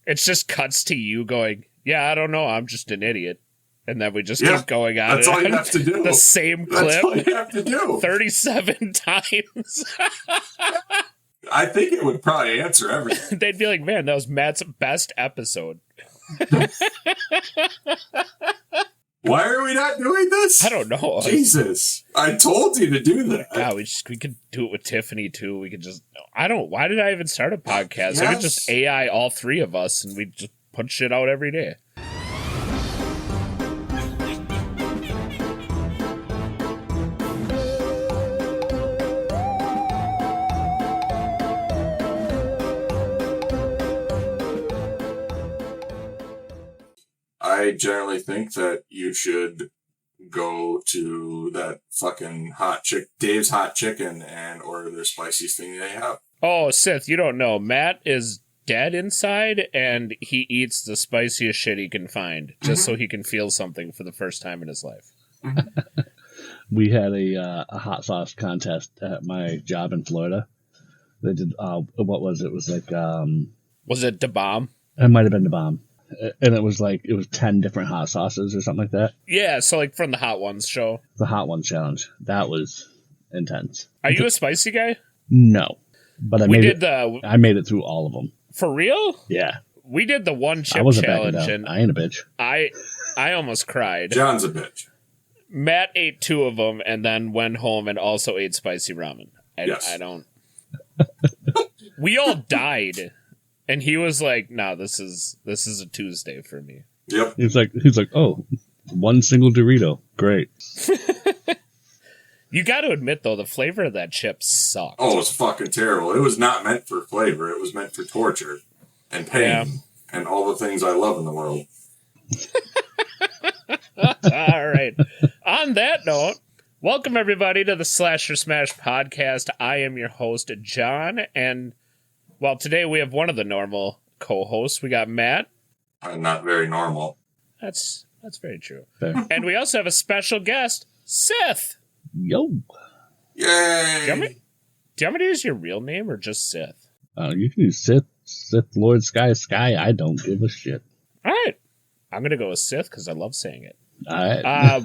It's just cuts to you going, yeah, I don't know, I'm just an idiot. And then we just keep going on. That's all you have to do. The same clip. That's all you have to do. 37 times. I think it would probably answer everything. They'd be like, man, that was Matt's best episode. Why are we not doing this? I don't know. Jesus. I told you to do that. God, we could do it with Tiffany, too. We could just... Why did I even start a podcast? Yes. I could just AI all three of us, and we'd just put shit out every day. I generally think that you should go to that fucking Dave's Hot Chicken and order their spiciest thing they have. Oh, Sith, you don't know. Matt is dead inside, and he eats the spiciest shit he can find, just so he can feel something for the first time in his life. We had a hot sauce contest at my job in Florida. They did, what was it? It was like... was it Da Bomb? It might have been Da Bomb. And it was 10 different hot sauces or something like that. Yeah, so like from the Hot Ones show. The Hot Ones challenge. That was intense. Are you a spicy guy? No. But I made it through all of them. For real? Yeah. We did the one chip challenge, and I ain't a bitch. I almost cried. John's a bitch. Matt ate 2 of them and then went home and also ate spicy ramen. I don't. We all died. And he was like, "No, this is a Tuesday for me." Yep. He's like, "Oh, one single Dorito, great." You got to admit though, the flavor of that chip sucked. Oh, it's fucking terrible. It was not meant for flavor. It was meant for torture and pain and all the things I love in the world. All right. On that note, welcome everybody to the Slasher Smash podcast. I am your host, John, and well, today we have one of the normal co-hosts. We got Matt. Not very normal. That's very true. Fair. And we also have a special guest, Sith. Yo. Yay! Do you want me to use your real name or just Sith? You can use Sith Lord Sky. I don't give a shit. All right. I'm going to go with Sith because I love saying it. All right.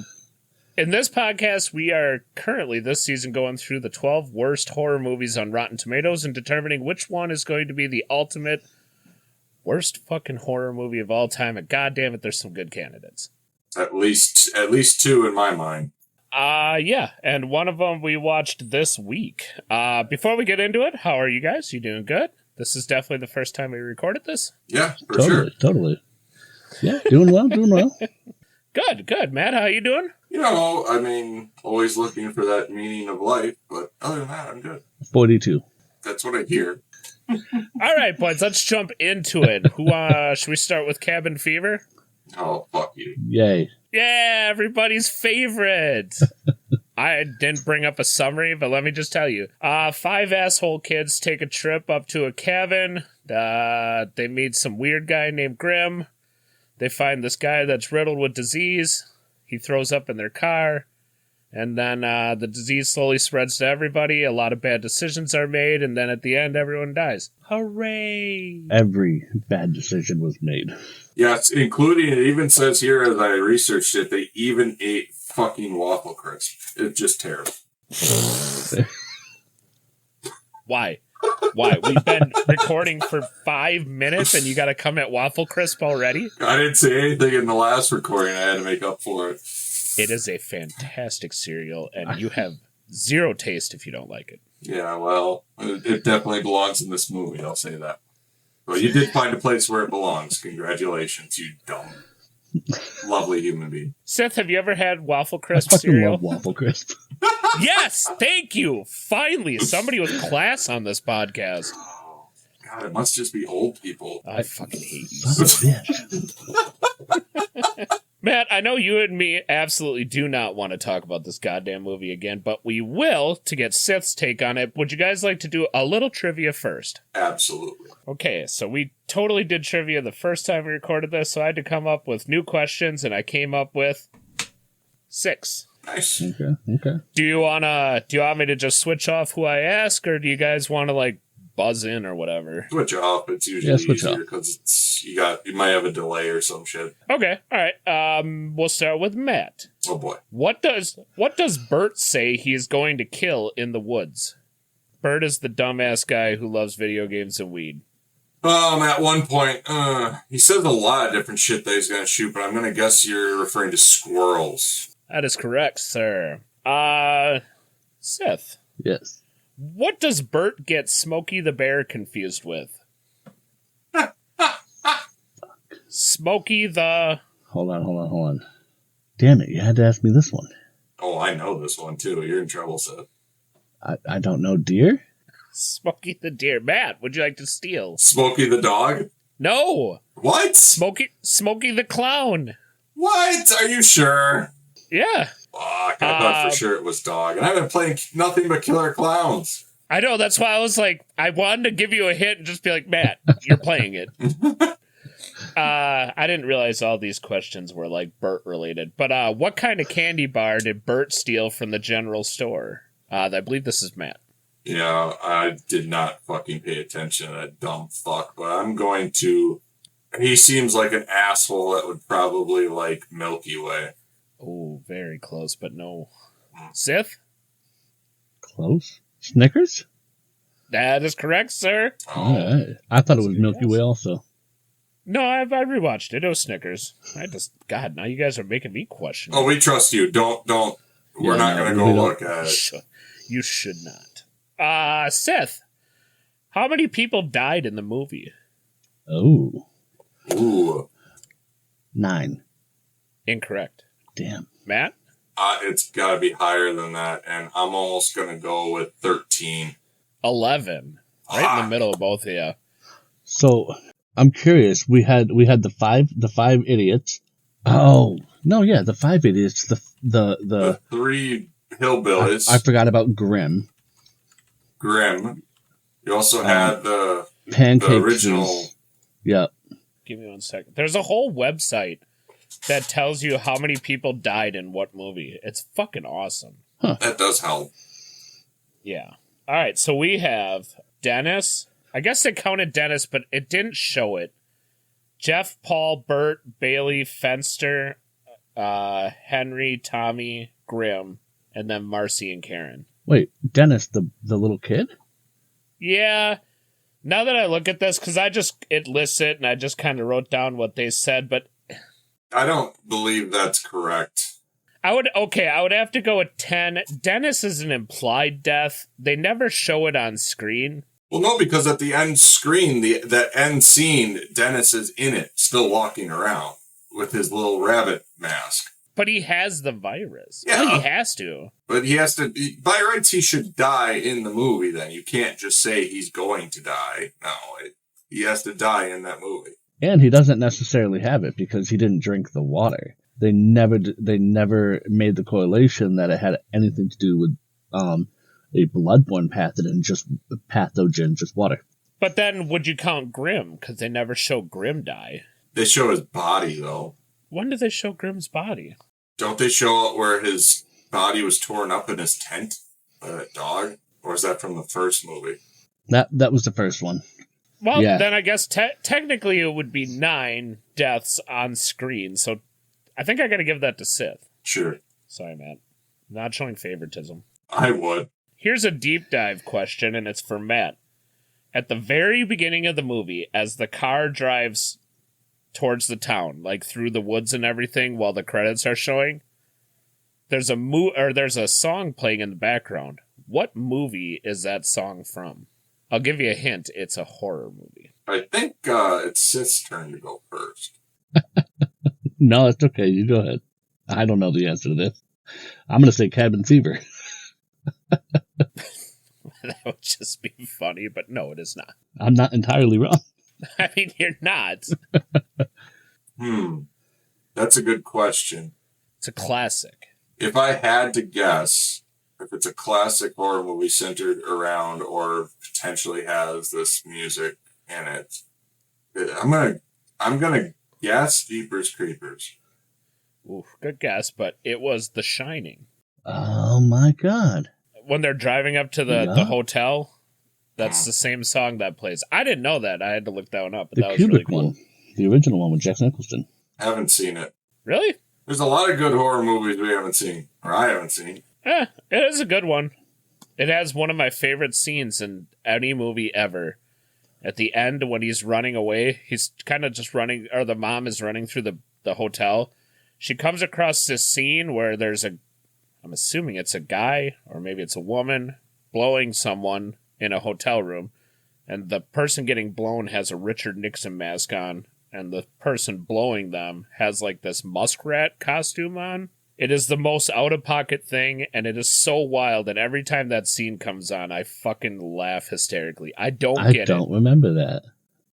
In this podcast, we are currently this season going through the 12 worst horror movies on Rotten Tomatoes and determining which one is going to be the ultimate worst fucking horror movie of all time. And goddamn it, there's some good candidates. At least 2 in my mind. Yeah, and one of them we watched this week. Before we get into it, how are you guys? You doing good? This is definitely the first time we recorded this. Yeah, for sure. Totally. Yeah, doing well. Good. Matt, how you doing? You know, I mean, always looking for that meaning of life, but other than that, I'm good. 42. That's what I hear. All right, boys, let's jump into it. Should we start with Cabin Fever? Oh, fuck you. Yay. Yeah, everybody's favorite. I didn't bring up a summary, but let me just tell you. 5 asshole kids take a trip up to a cabin. They meet some weird guy named Grim. They find this guy that's riddled with disease. He throws up in their car. And then the disease slowly spreads to everybody. A lot of bad decisions are made. And then at the end, everyone dies. Hooray! Every bad decision was made. Yes, including, it even says here as I researched it, they even ate fucking waffle crisp. It's just terrible. Why? We've been recording for 5 minutes and you got to come at Waffle Crisp already? I didn't say anything in the last recording. I had to make up for it. It is a fantastic cereal, and you have zero taste if you don't like it. Yeah, well, it definitely belongs in this movie, I'll say that. Well, you did find a place where it belongs. Congratulations, you dumb, lovely human being. Seth, have you ever had Waffle Crisp I fucking cereal? love Waffle Crisp. Yes, thank you. Finally, somebody with class on this podcast. Oh, God, it must just be old people. I fucking hate you. Son of a bitch. Matt, I know you and me absolutely do not want to talk about this goddamn movie again, but we will to get Sith's take on it. Would you guys like to do a little trivia first? Absolutely. Okay, so we totally did trivia the first time we recorded this, so I had to come up with new questions, and I came up with 6. Nice. Okay. Do you want me to just switch off who I ask, or do you guys want to, buzz in or whatever. Switch off. It's usually easier because you might have a delay or some shit. Okay, all right. We'll start with Matt. Oh boy. What does Bert say he is going to kill in the woods? Bert is the dumbass guy who loves video games and weed. At one point, he says a lot of different shit that he's going to shoot, but I'm going to guess you're referring to squirrels. That is correct, sir. Sith. Yes. What does Bert get Smokey the Bear confused with? Smokey the... Hold on. Damn it, you had to ask me this one. Oh, I know this one, too. You're in trouble, Seth. I don't know, deer? Smokey the Deer. Matt, would you like to steal? Smokey the dog? No! What? Smokey the Clown. What? Are you sure? Yeah. Fuck, I thought for sure it was dog. And I've been playing nothing but Killer Clowns. I know, that's why I was like, I wanted to give you a hint and just be like, Matt, you're playing it. I didn't realize all these questions were like Bert related. But what kind of candy bar did Bert steal from the general store? I believe this is Matt. Yeah, I did not fucking pay attention to that dumb fuck, but I'm going to... He seems like an asshole that would probably like Milky Way. Oh, very close, but no. Sith? Close? Snickers? That is correct, sir. All right. I thought it was Milky Way also. No, I rewatched it. It was Snickers. God, now you guys are making me question. Oh, we trust you. Don't. We're not going to go look at it. You should not. Seth, how many people died in the movie? Oh. Ooh. 9. Incorrect. Damn. Matt? It's got to be higher than that, and I'm almost going to go with 13. 11. Right in the middle of both of you. So, I'm curious. We had the five idiots. Oh, no, yeah, the 5 idiots. The 3 hillbillies. I forgot about Grimm. You also had the Pancakes. The original. Yep. Give me 1 second. There's a whole website that tells you how many people died in what movie. It's fucking awesome. Huh. That does help. Yeah. All right, so we have Dennis. I guess it counted Dennis, but it didn't show it. Jeff, Paul, Bert, Bailey, Fenster, Henry, Tommy, Grimm, and then Marcy and Karen. Wait, Dennis, the little kid? Yeah. Now that I look at this, because it lists it, and I just kind of wrote down what they said, but... I don't believe that's correct. I would have to go with 10. Dennis is an implied death. They never show it on screen. Well, no, because at the end screen, that end scene, Dennis is in it, still walking around with his little rabbit mask. But he has the virus. Yeah. Well, he has to. But he has to... By rights, he should die in the movie, then. You can't just say he's going to die. No, he has to die in that movie. And he doesn't necessarily have it because he didn't drink the water. They never made the correlation that it had anything to do with a bloodborne pathogen, just water. But then would you count Grimm? Because they never show Grimm die. They show his body, though. When did they show Grimm's body? Don't they show where his body was torn up in his tent by that dog? Or is that from the first movie? That was the first one. Well, yeah. Then I guess technically it would be 9 deaths on screen. So I think I got to give that to Sith. Sure. Sorry, Matt. Not showing favoritism. I would. Here's a deep dive question, and it's for Matt. At the very beginning of the movie, as the car drives towards the town, like through the woods and everything, while the credits are showing, there's a song playing in the background. What movie is that song from? I'll give you a hint. It's a horror movie. I think it's Sith's turn to go first. No, it's okay. You go ahead. I don't know the answer to this. I'm going to say Cabin Fever. That would just be funny, but no, it is not. I'm not entirely wrong. I mean, you're not. That's a good question. It's a classic. If I had to guess, if it's a classic horror movie centered around or potentially has this music in it, I'm gonna guess Jeepers Creepers. Ooh, good guess, but it was The Shining. Oh my god. When they're driving up to the hotel, That's the same song that plays. I didn't know that. I had to look that one up. But The that was really Kubrick cool. one, the original one with Jack Nicholson. Haven't seen it. Really? There's a lot of good horror movies we haven't seen, or I haven't seen. It is a good one. It has one of my favorite scenes in any movie ever. At the end, when he's running away, he's kind of just running, or the mom is running through the hotel. She comes across this scene where there's I'm assuming it's a guy, or maybe it's a woman, blowing someone in a hotel room. And the person getting blown has a Richard Nixon mask on, and the person blowing them has like this muskrat costume on. It is the most out-of-pocket thing, and it is so wild, and every time that scene comes on, I fucking laugh hysterically. I don't remember that.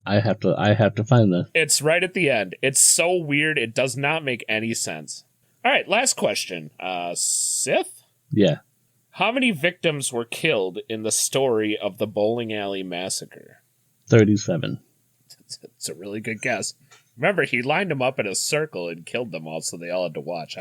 I have to find that. It's right at the end. It's so weird, it does not make any sense. All right, last question. Sith? Yeah. How many victims were killed in the story of the bowling alley massacre? 37. It's a really good guess. Remember, he lined them up in a circle and killed them all, so they all had to watch.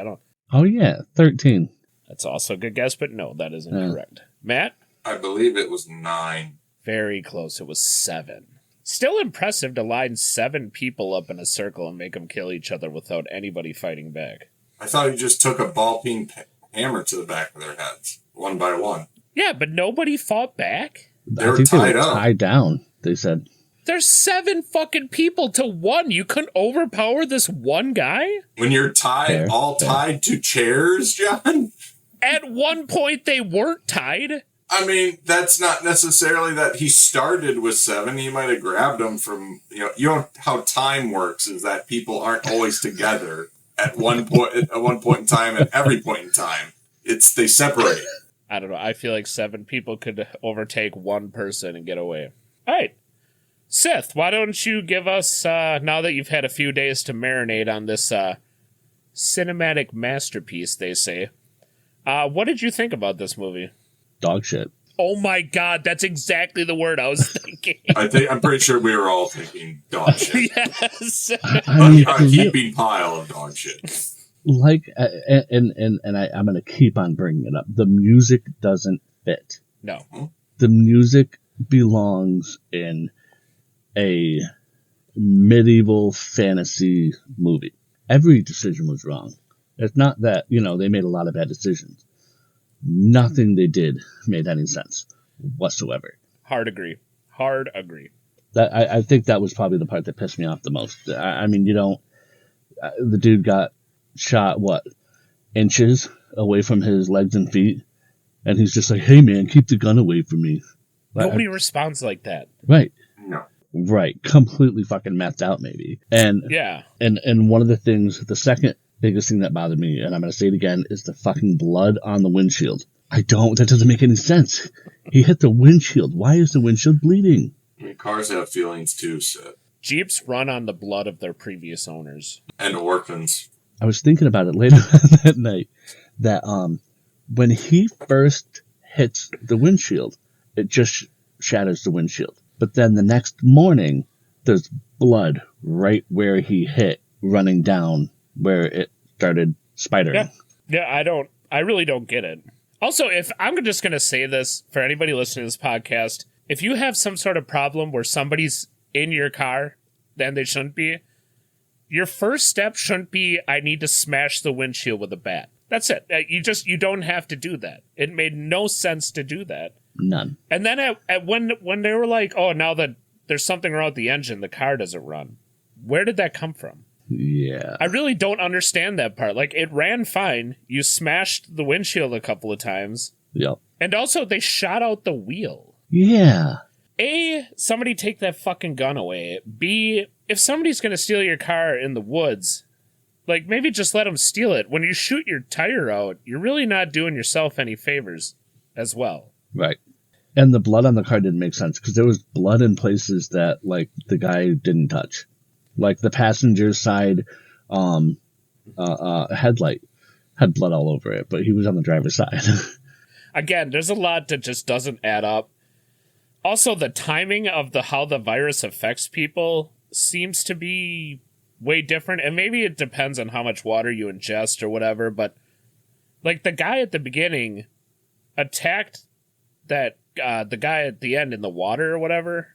Oh, yeah, 13. That's also a good guess, but no, that is incorrect. Matt? I believe it was 9. Very close. It was 7. Still impressive to line 7 people up in a circle and make them kill each other without anybody fighting back. I thought he just took a ball-peen hammer to the back of their heads, one by one. Yeah, but nobody fought back? They were tied up. Tied down, they said. There's 7 fucking people to 1. You couldn't overpower this one guy? When you're tied, tied to chairs, John? At one point, they weren't tied. I mean, that's not necessarily that he started with 7. He might have grabbed them from, you know how time works is that people aren't always together at one point in time and every point in time. They separate. I don't know. I feel like 7 people could overtake one person and get away. All right. Sith, why don't you give us, now that you've had a few days to marinate on this cinematic masterpiece, they say, what did you think about this movie? Dog shit. Oh my god, that's exactly the word I was thinking. I'm pretty sure we were all thinking dog shit. Yes. A heaping pile of dog shit. Like, and I'm going to keep on bringing it up. The music doesn't fit. No. The music belongs in a medieval fantasy movie. Every decision was wrong. It's not that, they made a lot of bad decisions. Nothing they did made any sense whatsoever. Hard agree. That I think that was probably the part that pissed me off the most. I mean, the dude got shot, inches away from his legs and feet, and he's just like, hey man, keep the gun away from me. Nobody responds like that. Right. No. Right. Completely fucking methed out, maybe. And yeah. And one of the things, the second biggest thing that bothered me, and I'm going to say it again, is the fucking blood on the windshield. That doesn't make any sense. He hit the windshield. Why is the windshield bleeding? I mean, cars have feelings too, Seth. Jeeps run on the blood of their previous owners. And orphans. I was thinking about it later that night, that when he first hits the windshield, it just shatters the windshield. But then the next morning, there's blood right where he hit, running down where it started spidering. Yeah, I really don't get it. Also, if I'm just going to say this for anybody listening to this podcast, if you have some sort of problem where somebody's in your car, then they shouldn't be, your first step shouldn't be, I need to smash the windshield with a bat. That's it. You don't have to do that. It made no sense to do that. None. And then when they were like, oh, now that there's something wrong with the engine, the car doesn't run. Where did that come from? Yeah. I really don't understand that part. Like, it ran fine. You smashed the windshield a couple of times. Yep. And also, they shot out the wheel. Yeah. A, somebody take that fucking gun away. B, if somebody's going to steal your car in the woods, like, maybe just let them steal it. When you shoot your tire out, you're really not doing yourself any favors as well. Right. And the blood on the car didn't make sense because there was blood in places that, like, the guy didn't touch. Like the passenger side headlight had blood all over it, but he was on the driver's side. Again, there's a lot that just doesn't add up. Also, the timing of how the virus affects people seems to be way different, and maybe it depends on how much water you ingest or whatever, but like the guy at the beginning attacked that the guy at the end in the water or whatever.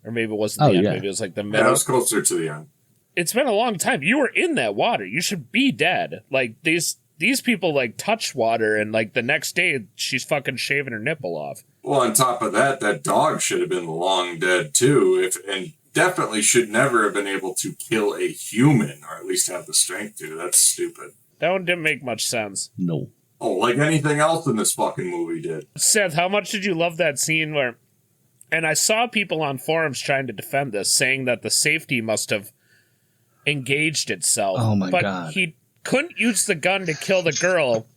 Or maybe it wasn't the end. Maybe it was like the middle. Yeah, it was closer to the end. It's been a long time. You were in that water. You should be dead. Like, these people, like, touch water, and, like, the next day, she's fucking shaving her nipple off. Well, on top of that, that dog should have been long dead, too, and definitely should never have been able to kill a human, or at least have the strength to. That's stupid. That one didn't make much sense. No. Oh, like anything else in this fucking movie did. Seth, how much did you love that scene where... And I saw people on forums trying to defend this, saying that the safety must have engaged itself. Oh, my God. God. He couldn't use the gun to kill the girl,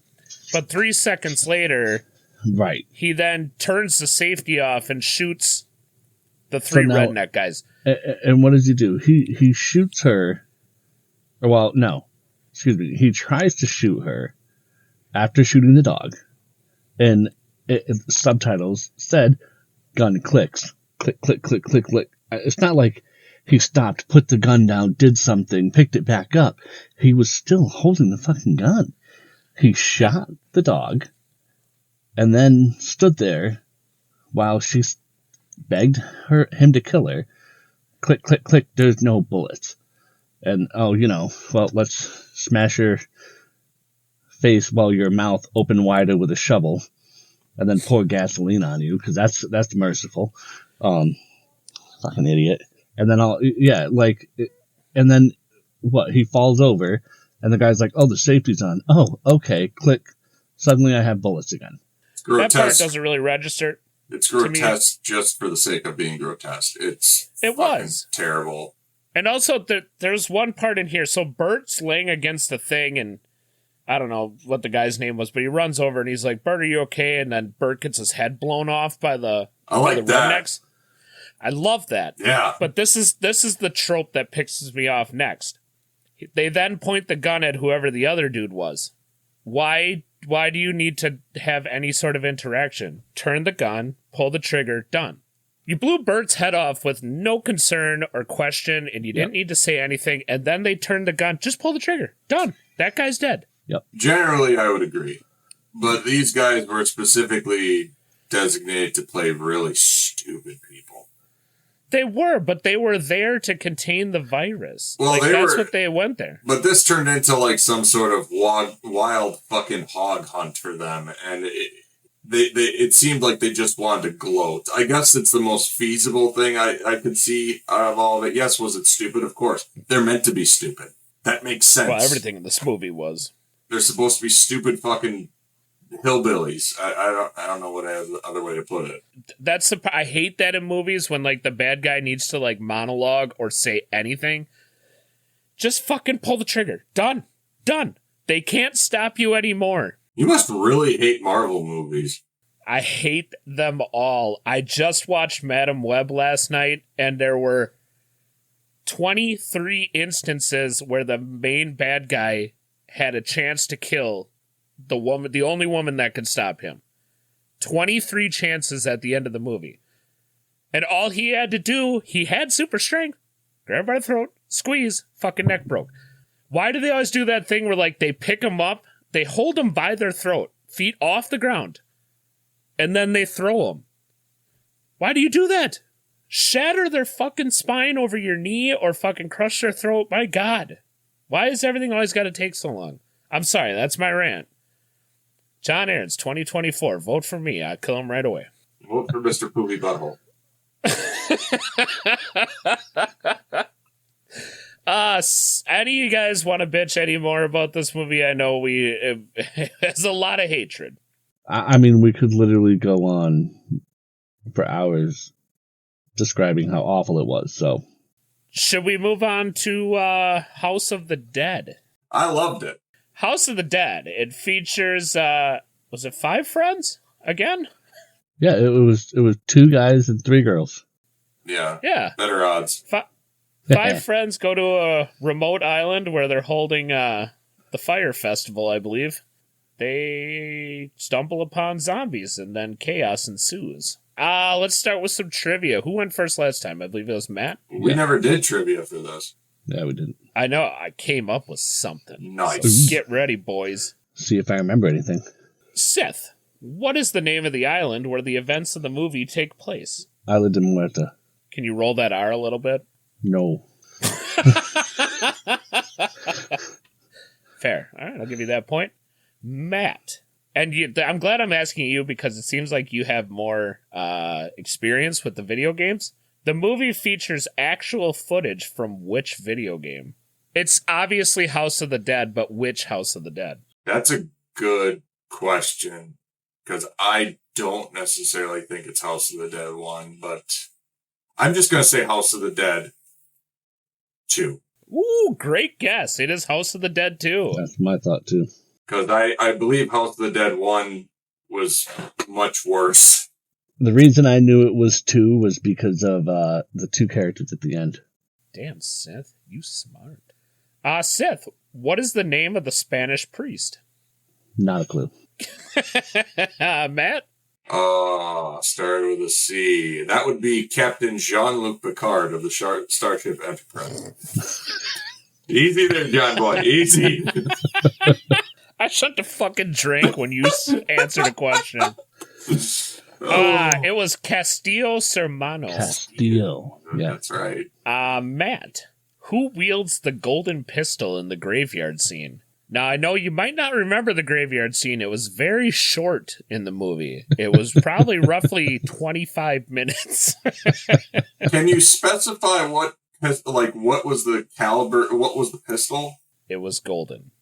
but 3 seconds later... Right. He then turns the safety off and shoots the three redneck guys. And what does he do? He shoots her. Well, no. Excuse me. He tries to shoot her after shooting the dog. And subtitles said, gun clicks. Click, click, click, click, click. It's not like he stopped, put the gun down, did something, picked it back up. He was still holding the fucking gun. He shot the dog. And then stood there while she begged him to kill her. Click, click, click, there's no bullets. And, let's smash your face while your mouth open wider with a shovel. And then pour gasoline on you, because that's merciful. Fucking idiot. And then and then, he falls over, and the guy's like, oh, the safety's on. Oh, okay, click. Suddenly I have bullets again. That part doesn't really register. It's grotesque just for the sake of being grotesque. It was terrible. And also, there's one part in here. So Bert's laying against the thing, and I don't know what the guy's name was, but he runs over and he's like, Bert, are you okay? And then Bert gets his head blown off by the rednecks. I love that. Yeah. But this is the trope that pisses me off next. They then point the gun at whoever the other dude was. Why do you need to have any sort of interaction? Turn the gun, pull the trigger, done. You blew Bert's head off with no concern or question, and you didn't need to say anything, and then they turned the gun, just pull the trigger, done. That guy's dead. Yep. Generally, I would agree. But these guys were specifically designated to play really stupid people. They were, but they were there to contain the virus. Well, that's what they went there. But this turned into like some sort of wild fucking hog hunt for them, and it seemed like they just wanted to gloat. I guess it's the most feasible thing I could see out of all of it. Yes, was it stupid? Of course. They're meant to be stupid. That makes sense. Well, everything in this movie was. They're supposed to be stupid fucking hillbillies. I don't know what other way to put it. I hate that in movies when like the bad guy needs to like monologue or say anything. Just fucking pull the trigger. Done. They can't stop you anymore. You must really hate Marvel movies. I hate them all. I just watched Madam Web last night, and there were 23 instances where the main bad guy had a chance to kill the only woman that could stop him. 23 chances at the end of the movie. And all he had to do, he had super strength. Grab by the throat, squeeze, fucking neck broke. Why do they always do that thing where like they pick them up, they hold them by their throat, feet off the ground, and then they throw them? Why do you do that? Shatter their fucking spine over your knee or fucking crush their throat? My God. Why is everything always got to take so long? I'm sorry, that's my rant. John Aarons, 2024. Vote for me. I'll kill him right away. Vote for Mr. Poopy Butthole. Any of you guys want to bitch any more about this movie? I know it has a lot of hatred. I mean, we could literally go on for hours describing how awful it was, so. Should we move on to House of the Dead? I loved it. House of the Dead. It features, was it 5 friends again? Yeah, it was 2 guys and 3 girls. Yeah. Better odds. 5 friends go to a remote island where they're holding the fire festival, I believe. They stumble upon zombies and then chaos ensues. Let's start with some trivia. Who went first last time? I believe it was Matt. We never did trivia for this. Yeah, we didn't. I know. I came up with something. Nice. Get ready, boys. See if I remember anything. Sith, What is the name of the island where the events of the movie take place? Isla de Muerta. Can you roll that R a little bit? No. Fair. All right, I'll give you that point. Matt. And I'm glad I'm asking you because it seems like you have more experience with the video games. The movie features actual footage from which video game? It's obviously House of the Dead, but which House of the Dead? That's a good question, because I don't necessarily think it's House of the Dead 1, but I'm just going to say House of the Dead 2. Ooh, great guess. It is House of the Dead 2. That's my thought, too. Because I believe House of the Dead 1 was much worse. The reason I knew it was 2 was because of the 2 characters at the end. Damn, Sith. You smart. Sith, what is the name of the Spanish priest? Not a clue. Matt? Started with a C. That would be Captain Jean-Luc Picard of the Starship Enterprise. Easy there, John Boy. Easy. I shut the fucking drink when you answered a question. It was Castillo's Hermanos. Castillo. Yeah. That's right. Matt, who wields the golden pistol in the graveyard scene? Now, I know you might not remember the graveyard scene. It was very short in the movie. It was probably roughly 25 minutes. Can you specify what was the caliber, what was the pistol? It was golden.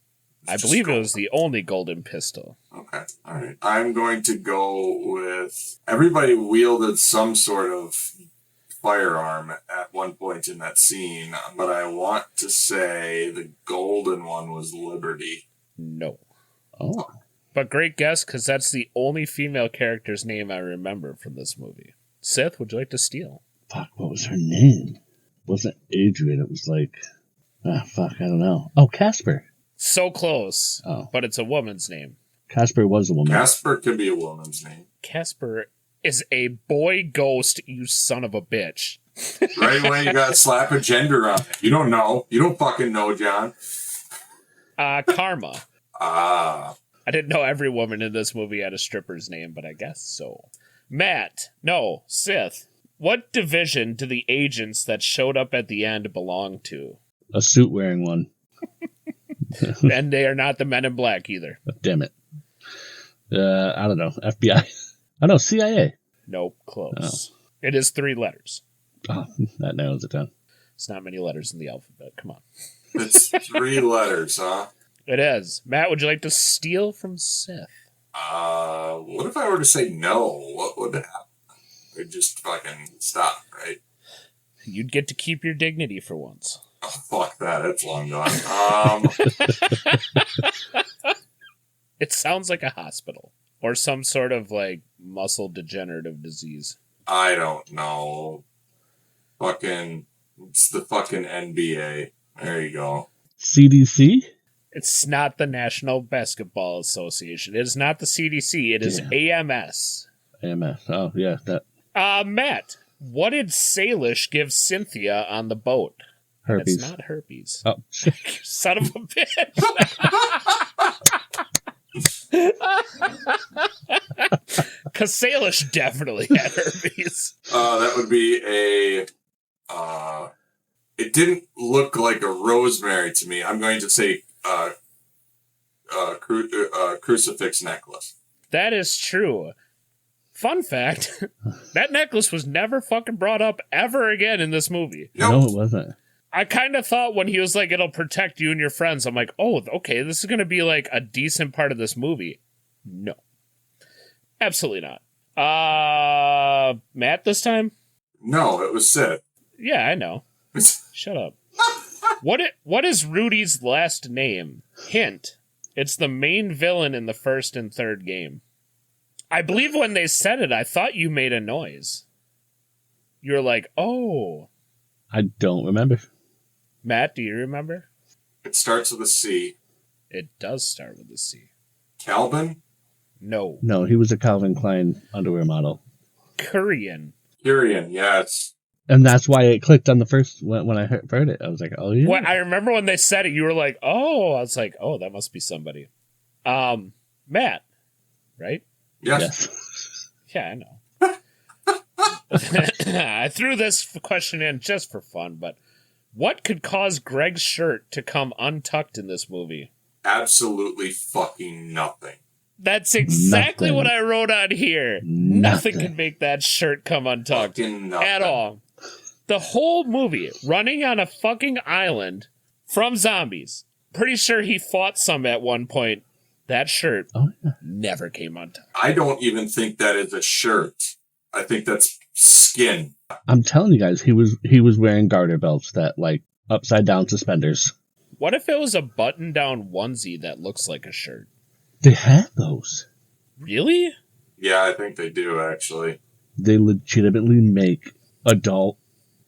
I believe it was the only golden pistol. Okay, all right. I'm going to go with everybody wielded some sort of firearm at one point in that scene, but I want to say the golden one was Liberty. No. Oh. But great guess, because that's the only female character's name I remember from this movie. Sith, would you like to steal? Fuck, what was her name? It wasn't Adrian, it was like... I don't know. Oh, Casper. So close, Oh. but it's a woman's name. Casper was a woman. Casper could be a woman's name. Casper is a boy ghost, you son of a bitch. Right away, you gotta slap a gender on it. You don't know. You don't fucking know, John. Karma. I didn't know every woman in this movie had a stripper's name, but I guess so. Matt. No, Sith. What division do the agents that showed up at the end belong to? A suit-wearing one. And they are not the Men in Black either. Damn it. I don't know. FBI. Oh, no, CIA. Nope, close. Oh. It is 3 letters. Oh, that narrows it down. It's not many letters in the alphabet. Come on. It's 3 letters, huh? It is. Matt, would you like to steal from Sith? What if I were to say no? What would happen? We'd just fucking stop, right? You'd get to keep your dignity for once. Oh, fuck that. It's long gone. It sounds like a hospital. Or some sort of, like, muscle degenerative disease. I don't know. It's the fucking NBA. There you go. CDC? It's not the National Basketball Association. It is not the CDC. It is AMS. AMS. Oh, yeah. That. Matt, what did Salish give Cynthia on the boat? Herpes. It's not herpes. Oh. Son of a bitch. Because Salish definitely had herpes. That would be a... it didn't look like a rosemary to me. I'm going to say crucifix necklace. That is true. Fun fact, that necklace was never fucking brought up ever again in this movie. Nope. No, it wasn't. I kind of thought when he was like, it'll protect you and your friends, I'm like, oh, okay, this is going to be like a decent part of this movie. No. Absolutely not. Matt this time? No, it was Sith. Yeah, I know. Shut up. What is Rudy's last name? Hint. It's the main villain in the first and third game. I believe when they said it, I thought you made a noise. You were like, oh. I don't remember. Matt, do you remember? It starts with a C. It does start with a C. Calvin? No. No, he was a Calvin Klein underwear model. Kurian, yes. And that's why it clicked on the first when I heard it. I was like, oh, yeah. Well, I remember when they said it, you were like, oh. I was like, oh, that must be somebody. Matt, right? Yes. Yeah, I know. I threw this question in just for fun, but what could cause Greg's shirt to come untucked in this movie? Absolutely fucking nothing. That's exactly Nothing. what I wrote on here. Nothing can make that shirt come untucked Fucking nothing. at all. The whole movie, running on a fucking island from zombies. Pretty sure he fought some at one point. That shirt never came untucked. I don't even think that is a shirt. I think that's skin. I'm telling you guys, he was wearing garter belts that like upside down suspenders. What if it was a button down onesie that looks like a shirt? They have those. Really? Yeah, I think they do actually. They legitimately make adult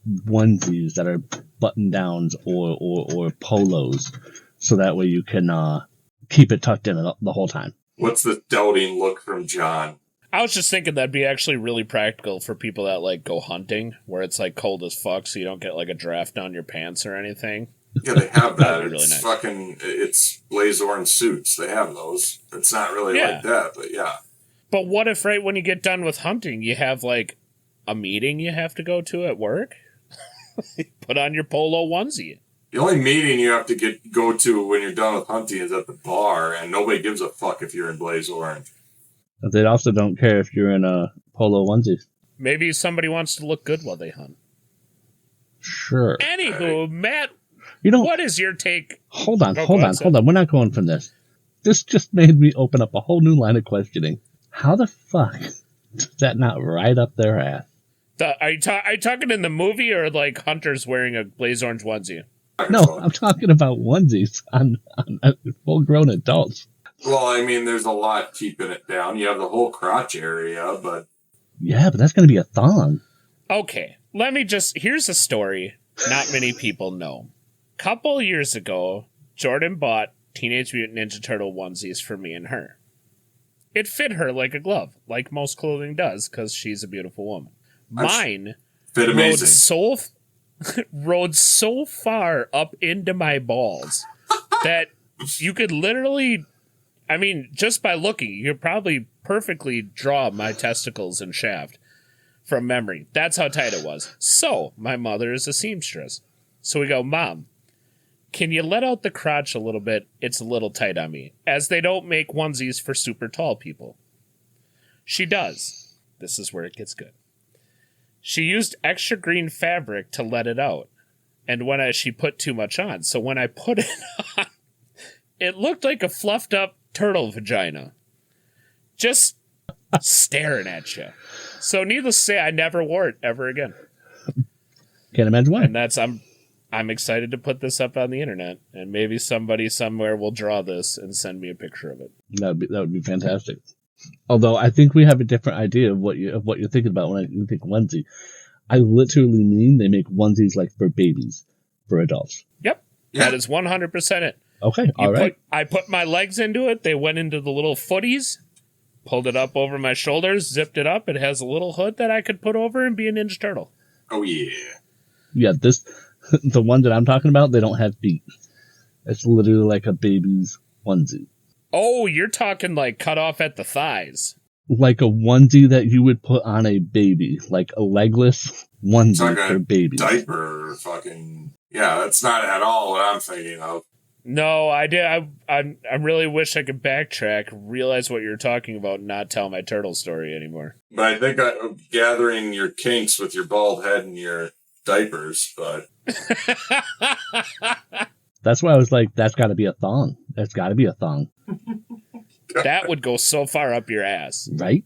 onesies that are button downs or polos, so that way you can keep it tucked in the whole time. What's the doubting look from John? I was just thinking that'd be actually really practical for people that like go hunting, where it's like cold as fuck, so you don't get like a draft down your pants or anything. Yeah, they have that. Really It's nice. fucking, it's Blazorn suits. They have those. It's not really like that, but yeah. But what if right when you get done with hunting, you have like a meeting you have to go to at work? Put on your polo onesie. The only meeting you have to go to when you're done with hunting is at the bar, and nobody gives a fuck if you're in blaze orange. They also don't care if you're in a polo onesie. Maybe somebody wants to look good while they hunt. Sure. Anywho, Matt, You know, what is your take? hold on. Hold on. We're not going from this. This just made me open up a whole new line of questioning. How the fuck does that not right up their ass? Are you talking in the movie or like hunters wearing a blaze orange onesie? No, I'm talking about onesies on full-grown adults. Well, I mean, there's a lot keeping it down. You have the whole crotch area, but... Yeah, but that's going to be a thong. Okay, here's a story not many people know. Couple years ago, Jordan bought Teenage Mutant Ninja Turtle onesies for me and her. It fit her like a glove, like most clothing does, because she's a beautiful woman. Mine fit amazing. rode so far up into my balls that you could literally, I mean, just by looking, you could probably perfectly draw my testicles and shaft from memory. That's how tight it was. So, my mother is a seamstress. So we go, Mom, can you let out the crotch a little bit? It's a little tight on me. As they don't make onesies for super tall people. She does. This is where it gets good. She used extra green fabric to let it out. And she put too much on. So when I put it on, it looked like a fluffed up turtle vagina. Just staring at you. So needless to say, I never wore it ever again. Can't imagine why. And I'm excited to put this up on the internet. And maybe somebody somewhere will draw this and send me a picture of it. That would be fantastic. Although I think we have a different idea of what you're thinking about when you think onesie. I literally mean they make onesies like for babies, for adults. Yep, yeah. That is 100% it. Okay, all right. I put my legs into it. They went into the little footies, pulled it up over my shoulders, zipped it up. It has a little hood that I could put over and be a Ninja Turtle. Oh yeah. Yeah, the one that I'm talking about, they don't have feet. It's literally like a baby's onesie. Oh, you're talking like cut off at the thighs. Like a onesie that you would put on a baby. Like a legless onesie like for babies. Diaper fucking... Yeah, that's not at all what I'm thinking of. No, I did. I really wish I could backtrack, realize what you're talking about, and not tell my turtle story anymore. But I think I'm gathering your kinks with your bald head and your diapers, but... That's why I was like, that's got to be a thong. That's got to be a thong. That would go so far up your ass. Right?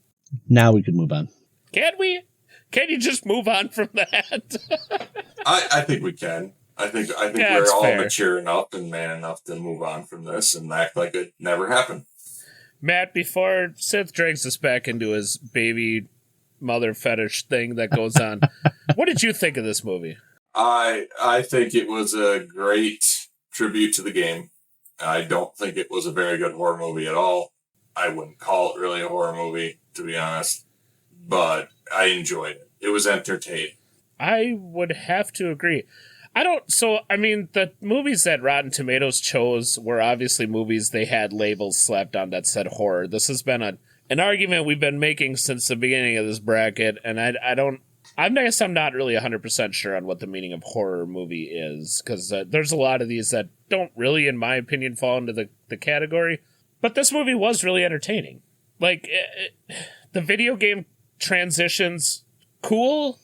Now we can move on. Can we? Can you just move on from that? I think we can. I think we're all mature enough and man enough to move on from this and act like it never happened. Matt, before Sith drags us back into his baby mother fetish thing that goes on, what did you think of this movie? I think it was a great tribute to the game. I don't think it was a very good horror movie at all. I wouldn't call it really a horror movie, to be honest. But I enjoyed it. It was entertaining. I would have to agree. The movies that Rotten Tomatoes chose were obviously movies they had labels slapped on that said horror. This has been a an argument we've been making since the beginning of this bracket, and I guess I'm not really 100% sure on what the meaning of horror movie is, because there's a lot of these that don't really, in my opinion, fall into the category. But this movie was really entertaining. Like, the video game transitions, cool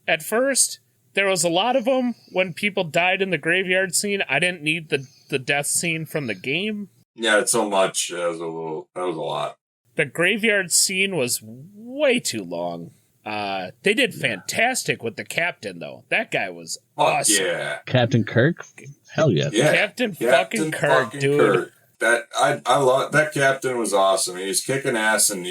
at first. There was a lot of them when people died in the graveyard scene. I didn't need the death scene from the game. Yeah, it's so much. That was a lot. The graveyard scene was way too long. They did fantastic with the captain, though. That guy was awesome. Yeah. Captain Kirk? Hell yeah. Captain fucking Kirk, dude. Kirk. I love that captain was awesome. He was kicking ass, and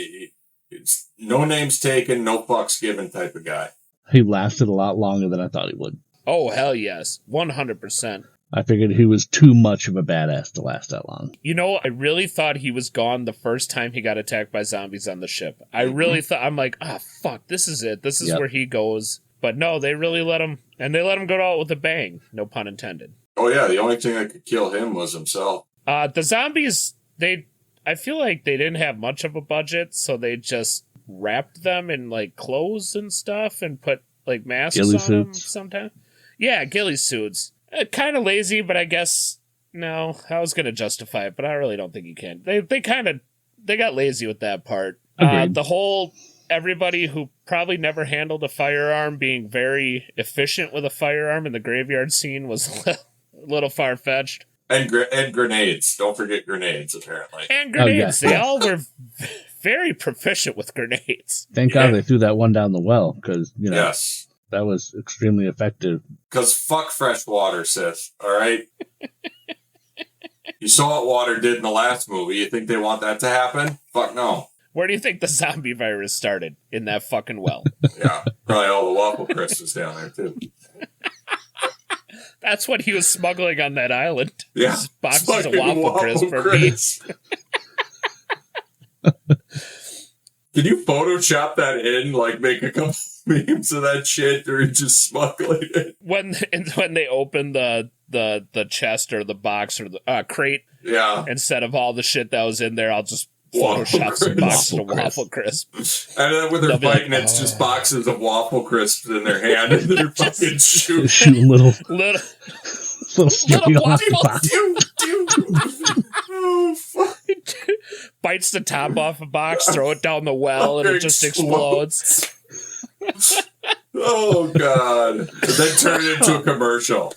it's no names taken, no fucks given type of guy. He lasted a lot longer than I thought he would. Oh, hell yes. 100%. I figured he was too much of a badass to last that long. You know, I really thought he was gone the first time he got attacked by zombies on the ship. I really thought, I'm like, fuck, this is it. This is where he goes. But no, they really let him, and they let him go out with a bang. No pun intended. Oh yeah, the only thing that could kill him was himself. The zombies, I feel like they didn't have much of a budget, so they just wrapped them in, like, clothes and stuff and put, like, masks ghillie on suits. them sometimes. Yeah, ghillie suits. Kind of lazy, but I guess, no, I was going to justify it, but I really don't think you can. They got lazy with that part. The whole, everybody who probably never handled a firearm being very efficient with a firearm in the graveyard scene was a little far-fetched. And grenades. Don't forget grenades, apparently. And grenades. They all were very proficient with grenades. Thank God they threw that one down the well, because, Yes. That was extremely effective. Because fuck fresh water, Sith. All right? You saw what water did in the last movie. You think they want that to happen? Fuck no. Where do you think the zombie virus started? In that fucking well. Yeah. Probably all the waffle crisps was down there, too. That's what he was smuggling on that island. Yeah. Boxes of waffle crisps. Can you Photoshop that in? Like, make a couple memes of that shit, or just smuggling it? When they open the chest or the box or the crate, instead of all the shit that was in there, I'll just Photoshop some boxes of waffle crisps. And then when they're fighting, it's just boxes of waffle crisps in their hand, and they're fucking shooting little string off the box. Oh, fuck. Bites the top off a box, throw it down the well, and it just explodes. Oh, God. And then turn it into a commercial.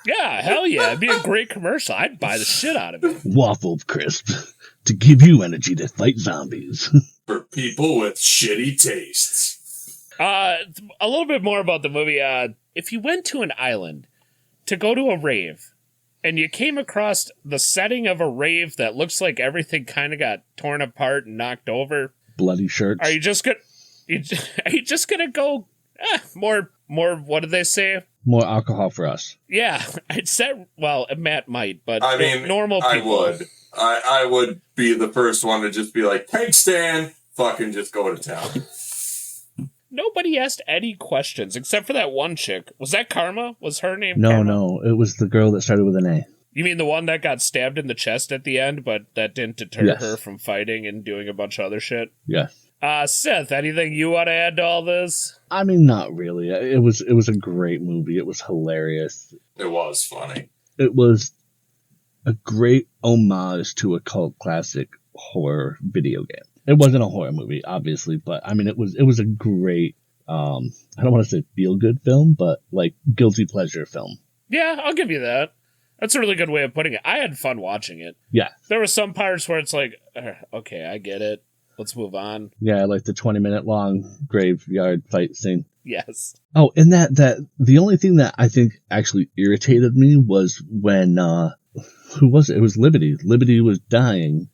Yeah, hell yeah. It'd be a great commercial. I'd buy the shit out of it. Waffle crisp to give you energy to fight zombies. For people with shitty tastes. A little bit more about the movie. If you went to an island to go to a rave, and you came across the setting of a rave that looks like everything kind of got torn apart and knocked over. Bloody shirts. Are you just gonna go more? What did they say? More alcohol for us. Yeah, I'd say. Well, Matt might, but I mean, normal people. I would be the first one to just be like, "Tank stand, fucking just go to town." Nobody asked any questions except for that one chick. Was that Karma? Was her name No, Karma? no. It was the girl that started with an A. You mean the one that got stabbed in the chest at the end, but that didn't deter her from fighting and doing a bunch of other shit? Yes. Seth, anything you want to add to all this? I mean, not really. It was a great movie. It was hilarious. It was funny. It was a great homage to a cult classic horror video game. It wasn't a horror movie, obviously, but I mean, it was a great, I don't want to say feel-good film, but like guilty pleasure film. Yeah, I'll give you that. That's a really good way of putting it. I had fun watching it. Yeah. There were some parts where it's like, okay, I get it. Let's move on. Yeah, like the 20-minute long graveyard fight scene. Yes. Oh, and that the only thing that I think actually irritated me was when, who was it? It was Liberty. Liberty was dying,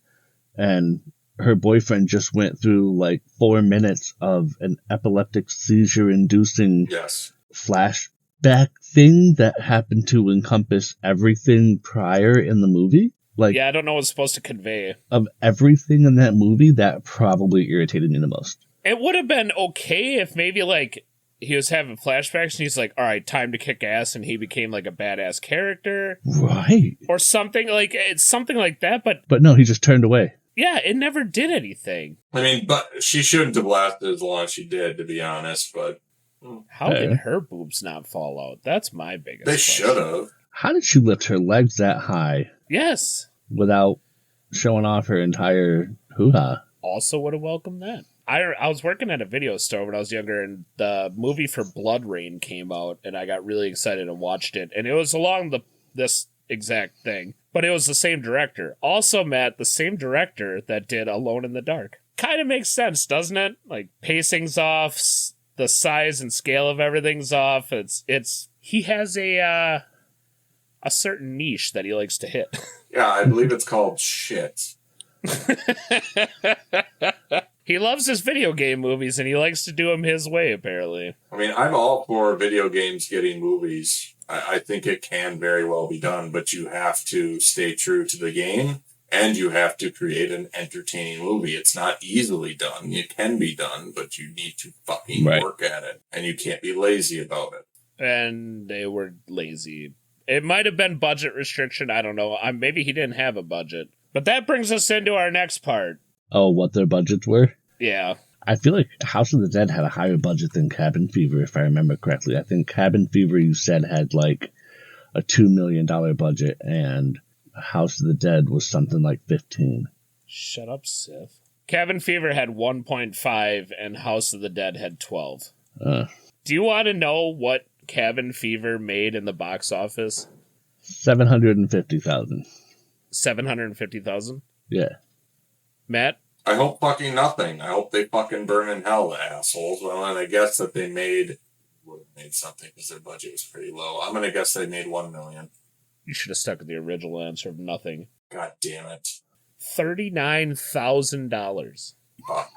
and her boyfriend just went through like 4 minutes of an epileptic seizure-inducing flashback thing that happened to encompass everything prior in the movie. Like, yeah, I don't know what it's supposed to convey. Of everything in that movie, that probably irritated me the most. It would have been okay if maybe like he was having flashbacks and he's like, all right, time to kick ass, and he became like a badass character. Right. Or something like that, But no, he just turned away. Yeah, it never did anything. I mean, but she shouldn't have lasted as long as she did, to be honest, but... How did her boobs not fall out? That's my biggest They question. should have. How did she lift her legs that high? Yes. Without showing off her entire hoo-ha? Also would have welcomed that. I was working at a video store when I was younger, and the movie for Blood Rain came out, and I got really excited and watched it. And it was along this exact thing, but it was the same director. Also, Matt, the same director that did Alone in the Dark. Kind of makes sense, doesn't it? Like, pacing's off, the size and scale of everything's off. He has a certain niche that he likes to hit. Yeah, I believe it's called shit. He loves his video game movies, and he likes to do them his way, apparently. I mean, I'm all for video games getting movies. I think it can very well be done, but you have to stay true to the game, and you have to create an entertaining movie. It's not easily done. It can be done, but you need to fucking work at it, and you can't be lazy about it. And they were lazy. It might have been budget restriction. I don't know. Maybe he didn't have a budget. But that brings us into our next part. Oh, what their budgets were? Yeah. I feel like House of the Dead had a higher budget than Cabin Fever, if I remember correctly. I think Cabin Fever, you said, had like a $2 million budget, and House of the Dead was something like 15. Shut up, Sith. Cabin Fever had 1.5, and House of the Dead had 12. Do you want to know what Cabin Fever made in the box office? 750,000. 750,000? Yeah. Matt? I hope fucking nothing. I hope they fucking burn in hell, the assholes. Well, and I guess that they made something because their budget was pretty low. I'm gonna guess they made $1 million. You should have stuck with the original answer of nothing. God damn it. $39,000. Fuck.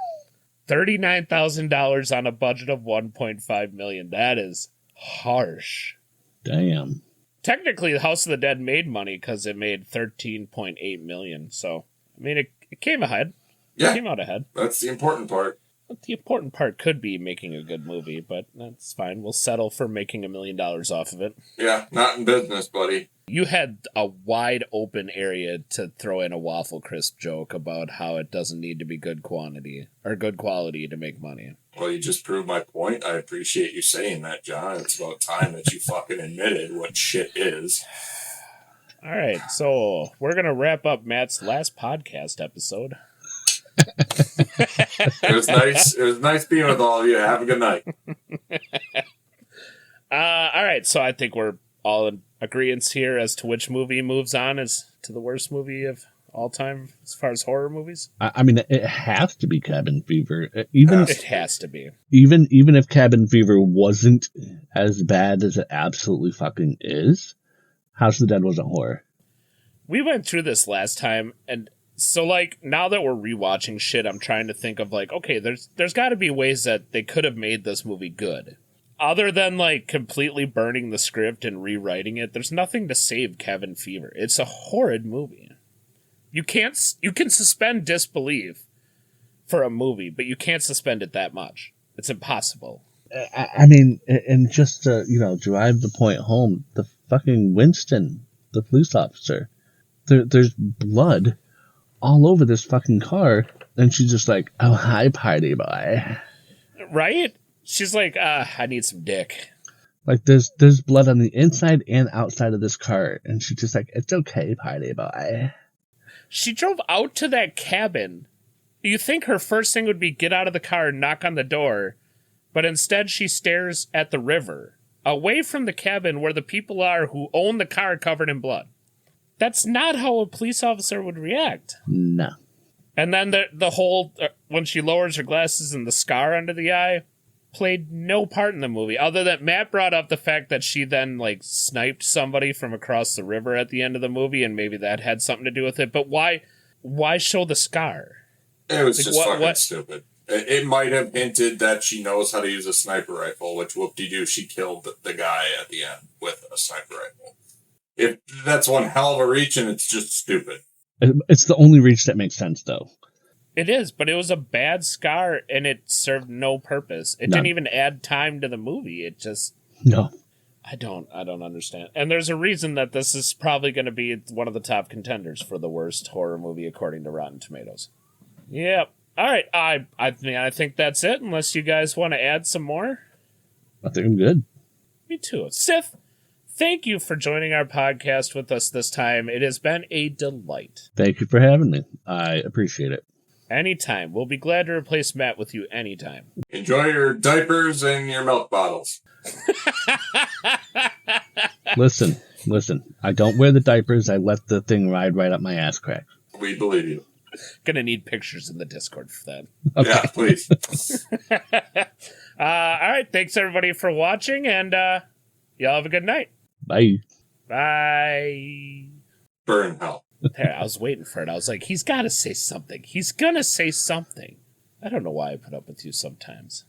$39,000 on a budget of $1.5 million. That is harsh. Damn. Technically, the House of the Dead made money because it made $13.8 million. So, I mean, it came ahead. Yeah. It came out ahead. That's the important part. But the important part could be making a good movie, but that's fine. We'll settle for making $1 million off of it. Yeah, not in business, buddy. You had a wide open area to throw in a waffle crisp joke about how it doesn't need to be good quantity or good quality to make money. Well, you just proved my point. I appreciate you saying that, John. It's about time that you fucking admitted what shit is. All right, so we're going to wrap up Matt's last podcast episode. It was nice. It was nice being with all of you. Have a good night. All right, so I think we're all in agreement here as to which movie moves on as to the worst movie of all time as far as horror movies. I mean, it has to be Cabin Fever. It has to be. Even if Cabin Fever wasn't as bad as it absolutely fucking is, House of the Dead wasn't horror. We went through this last time, and so, like, now that we're rewatching shit, I'm trying to think of, like, okay, there's got to be ways that they could have made this movie good. Other than, like, completely burning the script and rewriting it, there's nothing to save Cabin Fever. It's a horrid movie. You can suspend disbelief for a movie, but you can't suspend it that much. It's impossible. I mean, and just to, drive the point home, the fucking Winston, the police officer, there's blood all over this fucking car, and she's just like, oh, hi, party boy. Right? She's like, I need some dick. Like, there's blood on the inside and outside of this car, and she's just like, it's okay, party boy. She drove out to that cabin. You think her first thing would be get out of the car and knock on the door, but instead she stares at the river, away from the cabin where the people are who own the car covered in blood. That's not how a police officer would react. No. And then the whole, when she lowers her glasses and the scar under the eye, played no part in the movie, other than Matt brought up the fact that she then, like, sniped somebody from across the river at the end of the movie, and maybe that had something to do with it. But why show the scar? It was just fucking stupid. It might have hinted that she knows how to use a sniper rifle, which whoop-de-doo, she killed the guy at the end with a sniper rifle. If that's one hell of a reach, and it's just stupid. It's the only reach that makes sense, though. It is, but it was a bad scar, and it served no purpose. It didn't even add time to the movie. It just... No. I don't understand. And there's a reason that this is probably going to be one of the top contenders for the worst horror movie according to Rotten Tomatoes. Yep. All right. I think that's it, unless you guys want to add some more. I think I'm good. Me too. Sith, thank you for joining our podcast with us this time. It has been a delight. Thank you for having me. I appreciate it. Anytime. We'll be glad to replace Matt with you anytime. Enjoy your diapers and your milk bottles. Listen. I don't wear the diapers. I let the thing ride right up my ass crack. We believe you. Gonna need pictures in the Discord for that. Okay. Yeah, please. All right. Thanks, everybody, for watching, and y'all have a good night. Bye. Bye. Burn hell. There, I was waiting for it. I was like, he's got to say something. He's gonna say something. I don't know why I put up with you sometimes.